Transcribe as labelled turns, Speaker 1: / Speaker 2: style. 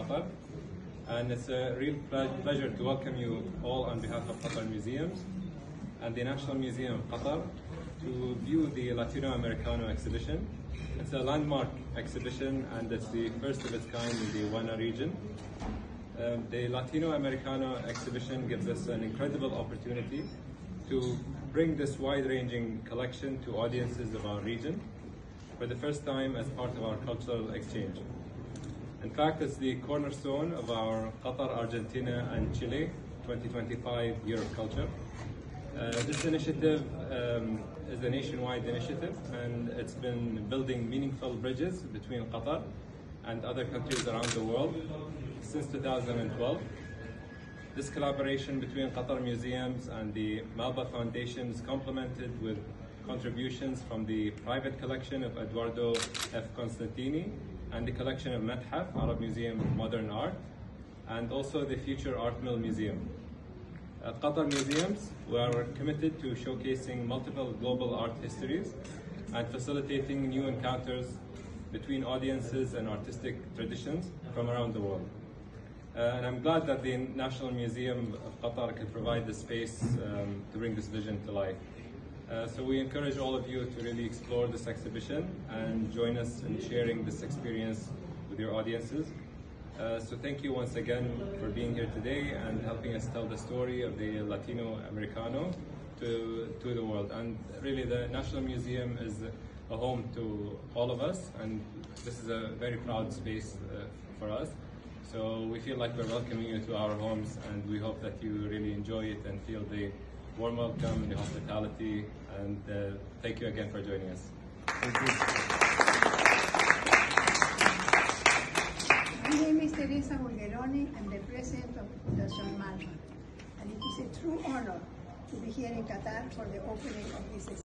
Speaker 1: Qatar. And it's a real pleasure to welcome you all on behalf of Qatar Museums and the National Museum of Qatar to view the Latino Americano exhibition. It's a landmark exhibition and it's the first of its kind in the WANA region. The Latino Americano exhibition gives us an incredible opportunity to bring this wide-ranging collection to audiences of our region for the first time as part of our cultural exchange. In fact, it's the cornerstone of our Qatar, Argentina and Chile 2025 Year of Culture. This initiative is a nationwide initiative and it's been building meaningful bridges between Qatar and other countries around the world since 2012. This collaboration between Qatar Museums and the Malba Foundation is complemented with contributions from the private collection of Eduardo F. Constantini and the collection of Mathaf, Arab Museum of Modern Art, and also the Future Art Mill Museum. At Qatar Museums, we are committed to showcasing multiple global art histories and facilitating new encounters between audiences and artistic traditions from around the world. And I'm glad that the National Museum of Qatar can provide the space to bring this vision to life. So we encourage all of you to really explore this exhibition and join us in sharing this experience with your audiences. So thank you once again for being here today and helping us tell the story of the Latino Americano to the world. And really the National Museum is a home to all of us, and this is a very proud space for us. So we feel like we're welcoming you to our homes, and we hope that you really enjoy it and feel the warm welcome and the hospitality. And thank you again for joining us.
Speaker 2: Thank you. My name is Teresa Bulgeroni. I'm the president of Fundación Malba, and it is a true honor to be here in Qatar for the opening of this exhibition.